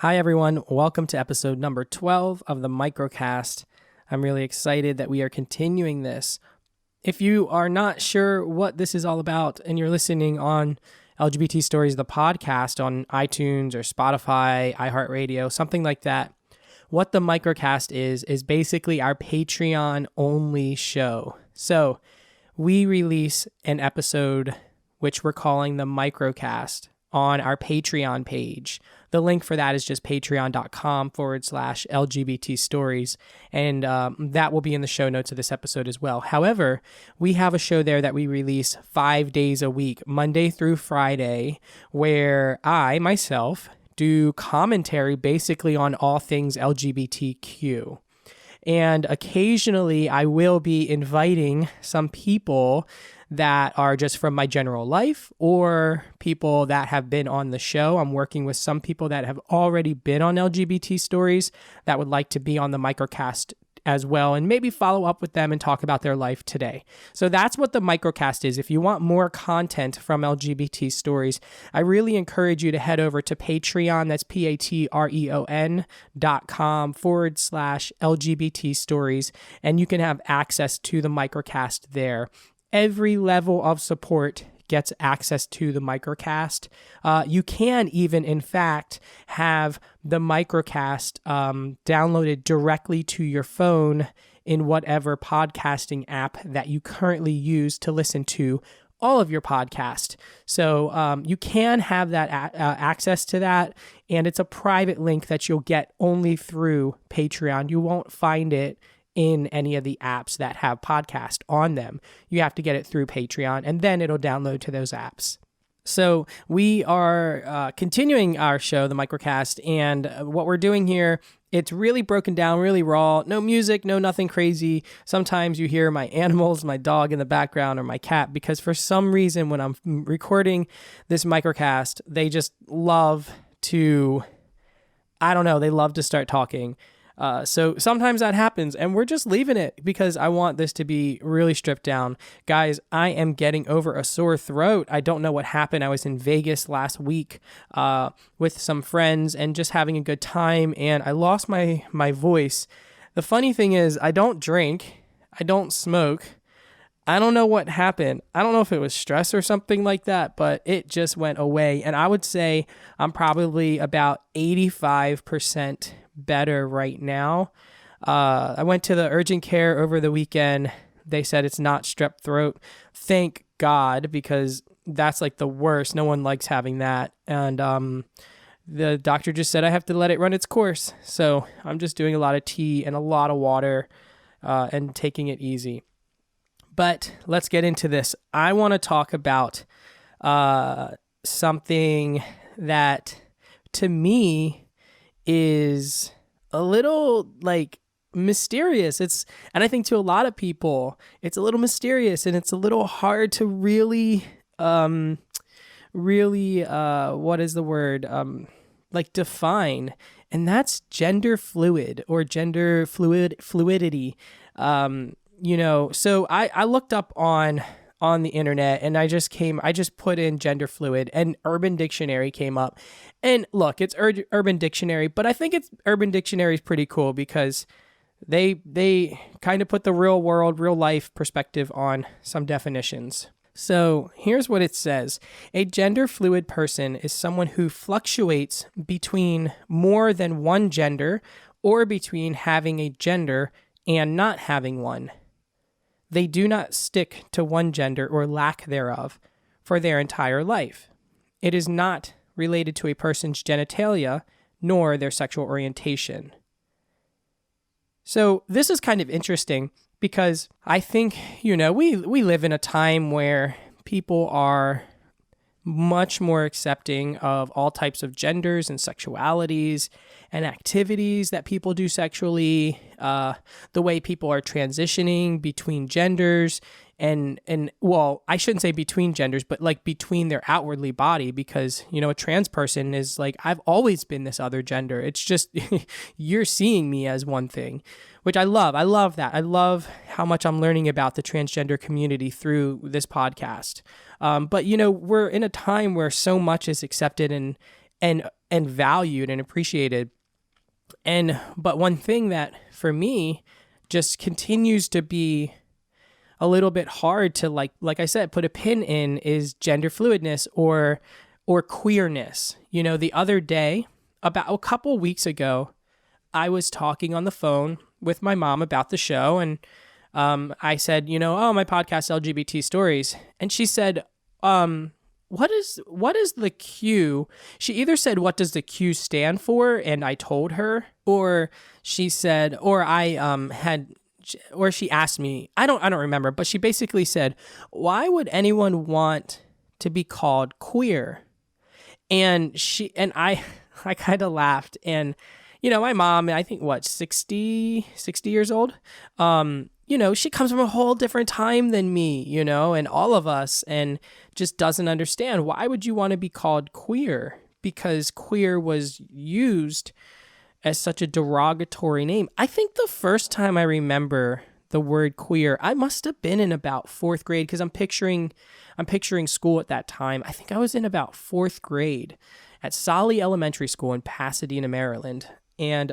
Hi, everyone. Welcome to episode number 12 of the Microcast. I'm really excited that we are continuing this. If you are not sure what this is all about and you're listening on LGBT Stories, the podcast on iTunes or Spotify, iHeartRadio, something like that, what the Microcast is basically our Patreon-only show. So we release an episode which we're calling the Microcast on our Patreon page. The link for that is just patreon.com/LGBT Stories, and that will be in the show notes of this episode as well. However, we have a show there that we release 5 days a week, Monday through Friday, where I, myself, do commentary basically on all things LGBTQ. And occasionally I will be inviting some people that are just from my general life or people that have been on the show. I'm working with some people that have already been on LGBT Stories that would like to be on the Microcast as well, and maybe follow up with them and talk about their life today. So that's what the Microcast is. If you want more content from LGBT Stories, I really encourage you to head over to Patreon. That's patreon.com/LGBT Stories, and you can have access to the Microcast there. Every level of support gets access to the Microcast. You can even, in fact, have the Microcast downloaded directly to your phone in whatever podcasting app that you currently use to listen to all of your podcast. So you can have that access to that, and it's a private link that you'll get only through Patreon. You won't find it in any of the apps that have podcast on them. You have to get it through Patreon, and then it'll download to those apps. So we are continuing our show, the Microcast, and what we're doing here, it's really broken down, really raw. No music, no nothing crazy. Sometimes you hear my animals, my dog in the background, or my cat, because for some reason when I'm recording this Microcast, they just love to, they love to start talking. So sometimes that happens, and we're just leaving it because I want this to be really stripped down. Guys, I am getting over a sore throat. I don't know what happened. I was in Vegas last week with some friends and just having a good time, and I lost my voice. The funny thing is, I don't drink. I don't smoke. I don't know what happened. I don't know if it was stress or something like that, but it just went away. And I would say I'm probably about 85% better right now. I went to the urgent care over the weekend. They said it's not strep throat. Thank God, because that's like the worst. No one likes having that. And the doctor just said I have to let it run its course. So I'm just doing a lot of tea and a lot of water and taking it easy. But let's get into this. I want to talk about something that to me is a little like mysterious. And I think to a lot of people, it's a little mysterious and it's a little hard to really, what is the word? Define. And that's gender fluid or gender fluidity. So I looked up on the internet and I just put in gender fluid and Urban Dictionary came up. And look, it's Urban Dictionary, but I think Urban Dictionary is pretty cool because they kind of put the real world, real life perspective on some definitions. So here's what it says. A gender fluid person is someone who fluctuates between more than one gender or between having a gender and not having one. They do not stick to one gender or lack thereof for their entire life. It is not related to a person's genitalia nor their sexual orientation. So this is kind of interesting because I think, we live in a time where people are much more accepting of all types of genders and sexualities and activities that people do sexually, the way people are transitioning between genders and I shouldn't say between genders, but like between their outwardly body, because, a trans person is like, I've always been this other gender. It's just, you're seeing me as one thing, which I love. I love that. I love how much I'm learning about the transgender community through this podcast. But we're in a time where so much is accepted and and valued and appreciated. But one thing that for me just continues to be a little bit hard to like I said, put a pin in is gender fluidness or queerness. The other day, about a couple weeks ago, I was talking on the phone with my mom about the show, and I said, oh, my podcast, LGBT Stories. And she said, what is the Q? She either said, what does the Q stand for? And I told her, or she said, or or she asked me, I don't remember, but she basically said, why would anyone want to be called queer? And I kind of laughed. And, my mom, I think 60 years old, she comes from a whole different time than me, and all of us, and just doesn't understand, why would you want to be called queer? Because queer was used as such a derogatory name. I think the first time I remember the word queer, I must have been in about fourth grade, because I'm picturing school at that time. I think I was in about fourth grade at Solly Elementary School in Pasadena, Maryland. And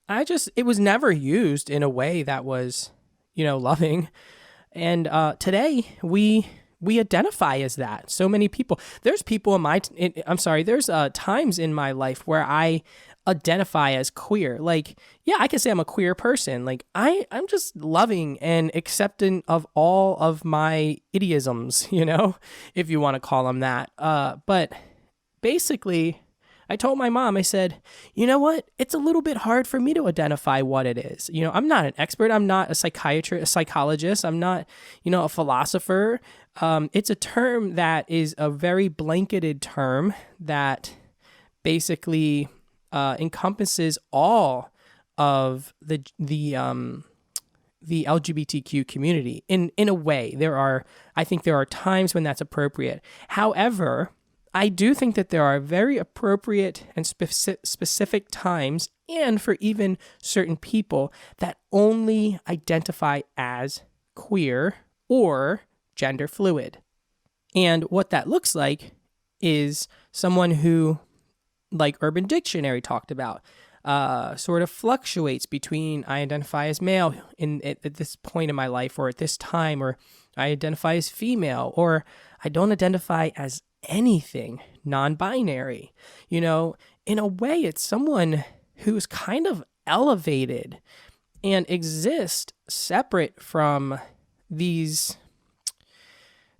it was never used in a way that was, loving. And today we identify as that. So many people. There's people there's times in my life where I identify as queer. Like, yeah, I can say I'm a queer person. Like, I'm just loving and accepting of all of my idiosms, if you want to call them that. But basically, I told my mom, I said, you know what? It's a little bit hard for me to identify what it is. I'm not an expert. I'm not a psychiatrist, a psychologist. I'm not, a philosopher. It's a term that is a very blanketed term that basically encompasses all of the LGBTQ community in a way. I think there are times when that's appropriate. However, I do think that there are very appropriate and specific times, and for even certain people, that only identify as queer or gender fluid. And what that looks like is someone who, like Urban Dictionary talked about, sort of fluctuates between I identify as male at this point in my life, or at this time, or I identify as female, or I don't identify as anything, non-binary. In a way, it's someone who's kind of elevated and exists separate from these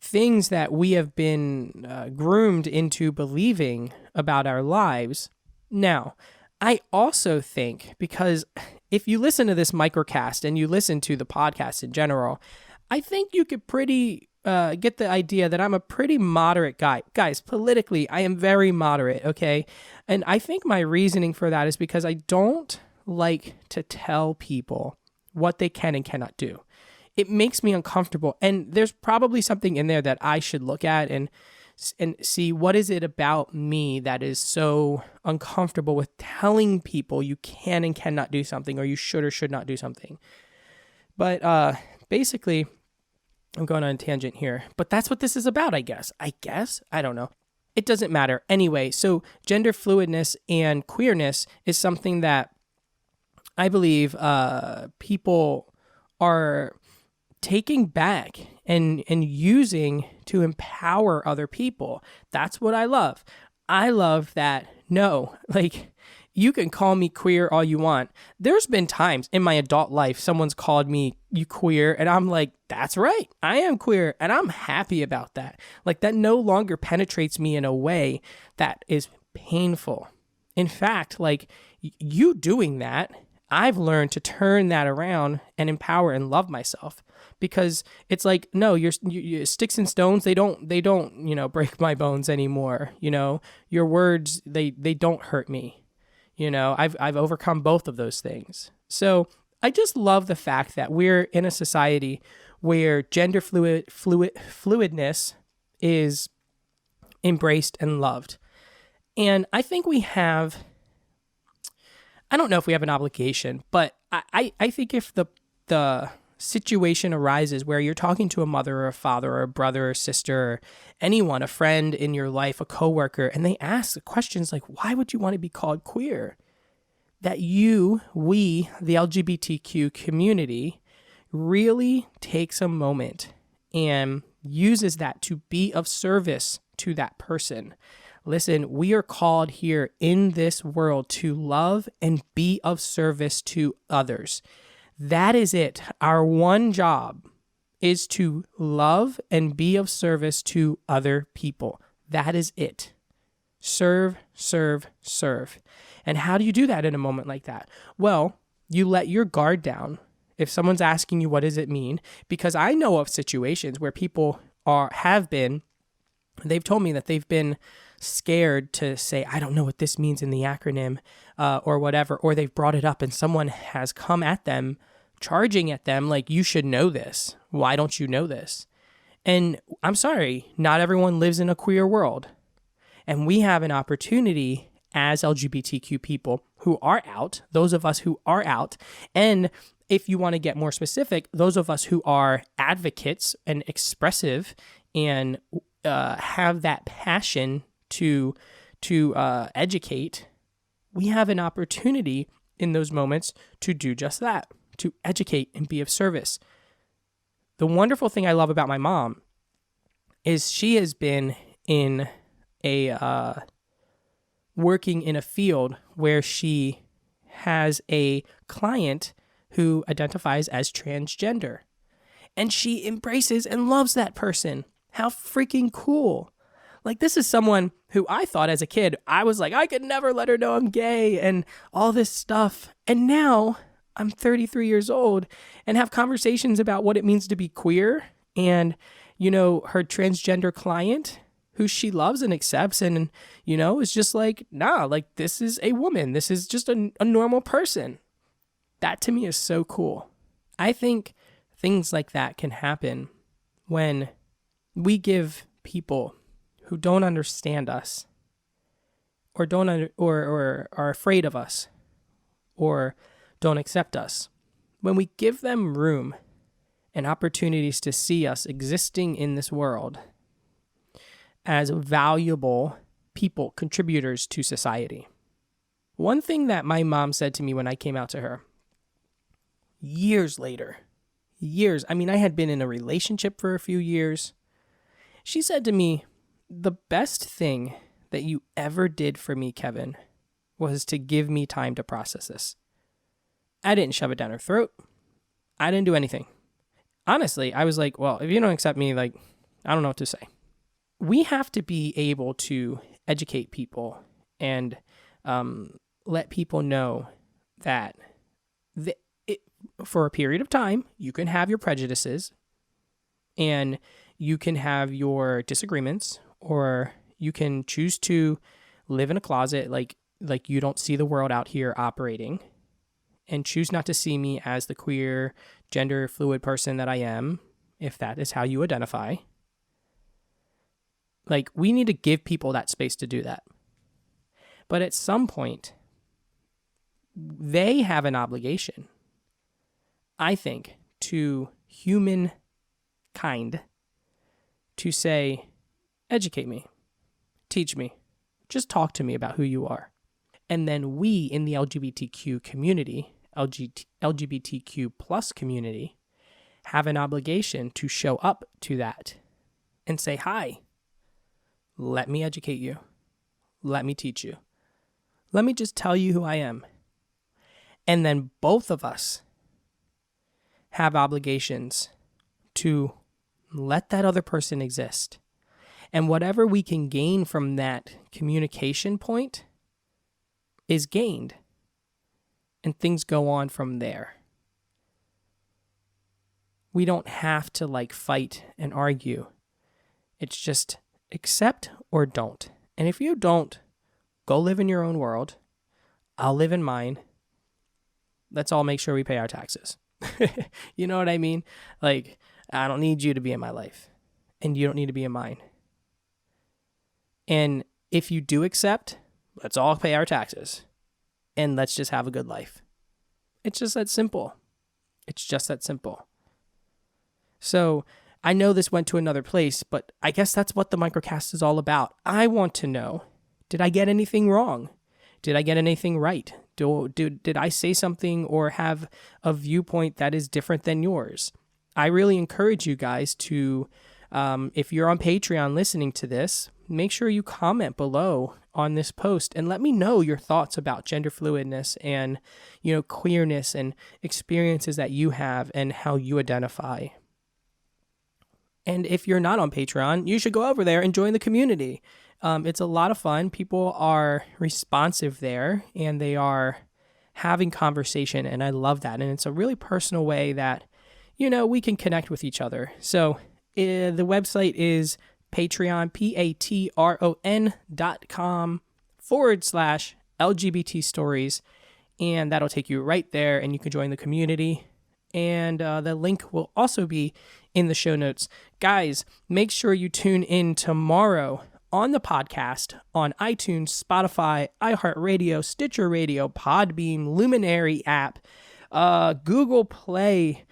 things that we have been groomed into believing about our lives. Now, I also think, because if you listen to this microcast and you listen to the podcast in general, I think you could pretty get the idea that I'm a pretty moderate guy. Guys, politically, I am very moderate, okay? And I think my reasoning for that is because I don't like to tell people what they can and cannot do. It makes me uncomfortable, and there's probably something in there that I should look at and see, what is it about me that is so uncomfortable with telling people you can and cannot do something, or you should or should not do something. But basically, I'm going on a tangent here, but that's what this is about, I guess. I don't know. It doesn't matter. Anyway, so gender fluidness and queerness is something that I believe people are taking back and using to empower other people. That's what I love. I love that, you can call me queer all you want. There's been times in my adult life someone's called me you queer, and I'm like, that's right, I am queer, and I'm happy about that. Like, that no longer penetrates me in a way that is painful. In fact, you doing that, I've learned to turn that around and empower and love myself, because it's like, no, your sticks and stones, they don't break my bones anymore. Your words, they don't hurt me. I've overcome both of those things. So I just love the fact that we're in a society where gender fluidness is embraced and loved. And I think I don't know if we have an obligation, but I think if the situation arises where you're talking to a mother or a father or a brother or sister or anyone, a friend in your life, a coworker, and they ask questions like, why would you want to be called queer? That we, the LGBTQ community, really takes a moment and uses that to be of service to that person. Listen, we are called here in this world to love and be of service to others. That is it. Our one job is to love and be of service to other people. That is it. Serve, serve, serve. And how do you do that in a moment like that? Well, you let your guard down. If someone's asking you, what does it mean? Because I know of situations where people they've told me that they've been scared to say, I don't know what this means in the acronym or whatever, or they've brought it up and someone has come at them, charging at them like, you should know this. Why don't you know this? And I'm sorry, not everyone lives in a queer world. And we have an opportunity as LGBTQ people who are out, those of us who are out, and if you want to get more specific, those of us who are advocates and expressive and have that passion to educate, we have an opportunity in those moments to do just that, to educate and be of service. The wonderful thing I love about my mom is she has been in working in a field where she has a client who identifies as transgender. And she embraces and loves that person. How freaking cool. Like, this is someone who I thought as a kid, I was like, I could never let her know I'm gay and all this stuff. And now I'm 33 years old and have conversations about what it means to be queer. And, her transgender client who she loves and accepts and, is just like, nah, like, this is a woman. This is just a normal person. That to me is so cool. I think things like that can happen when we give people who don't understand us or or are afraid of us or don't accept us, when we give them room and opportunities to see us existing in this world as valuable people, contributors to society. One thing that my mom said to me when I came out to her, years later, I had been in a relationship for a few years. She said to me, the best thing that you ever did for me, Kevin, was to give me time to process this. I didn't shove it down her throat. I didn't do anything. Honestly, I was like, well, if you don't accept me, like, I don't know what to say. We have to be able to educate people and let people know that for a period of time, you can have your prejudices and you can have your disagreements, or you can choose to live in a closet like you don't see the world out here operating, and choose not to see me as the queer, gender fluid person that I am, if that is how you identify. Like, we need to give people that space to do that. But at some point, they have an obligation, I think, to humankind to say, educate me, teach me, just talk to me about who you are. And then we in the LGBTQ community, LGBTQ plus community, have an obligation to show up to that and say, hi, let me educate you. Let me teach you. Let me just tell you who I am. And then both of us have obligations to let that other person exist. And whatever we can gain from that communication point is gained. And things go on from there. We don't have to fight and argue. It's just accept or don't. And if you don't, go live in your own world. I'll live in mine. Let's all make sure we pay our taxes. You know what I mean? I don't need you to be in my life, and you don't need to be in mine. And if you do accept, let's all pay our taxes, and let's just have a good life. It's just that simple. It's just that simple. So I know this went to another place, but I guess that's what the microcast is all about. I want to know, did I get anything wrong? Did I get anything right? Did I say something or have a viewpoint that is different than yours? I really encourage you guys to, if you're on Patreon listening to this, make sure you comment below on this post and let me know your thoughts about gender fluidness and, queerness and experiences that you have and how you identify. And if you're not on Patreon, you should go over there and join the community. It's a lot of fun. People are responsive there and they are having conversation, and I love that. And it's a really personal way that, we can connect with each other. So the website is Patreon, patreon.com/LGBT Stories. And that'll take you right there and you can join the community. And the link will also be in the show notes. Guys, make sure you tune in tomorrow on the podcast on iTunes, Spotify, iHeartRadio, Stitcher Radio, Podbeam, Luminary app, Google Play,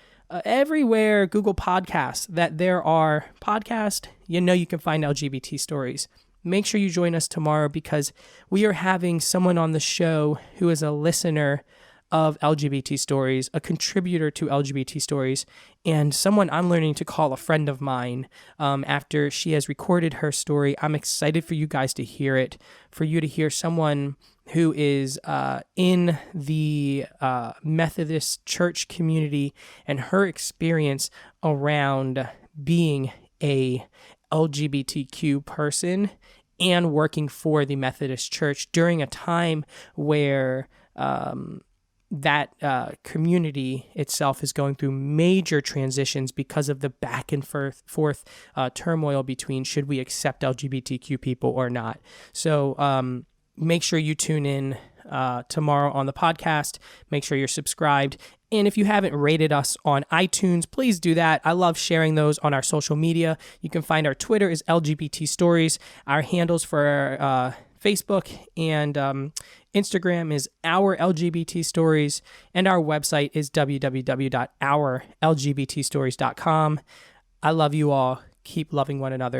everywhere Google Podcasts that there are podcasts, you can find LGBT Stories. Make sure you join us tomorrow because we are having someone on the show who is a listener of LGBT Stories, a contributor to LGBT Stories, and someone I'm learning to call a friend of mine after she has recorded her story. I'm excited for you guys to hear it, for you to hear someone who is in the Methodist church community and her experience around being a LGBTQ person and working for the Methodist Church during a time where that community itself is going through major transitions because of the back and forth turmoil between should we accept LGBTQ people or not. So make sure you tune in tomorrow on the podcast. Make sure you're subscribed. And if you haven't rated us on iTunes, please do that. I love sharing those on our social media. You can find our Twitter is LGBT Stories. Our handles for Facebook and Instagram is Our LGBT Stories, and our website is www.ourlgbtstories.com. I love you all. Keep loving one another,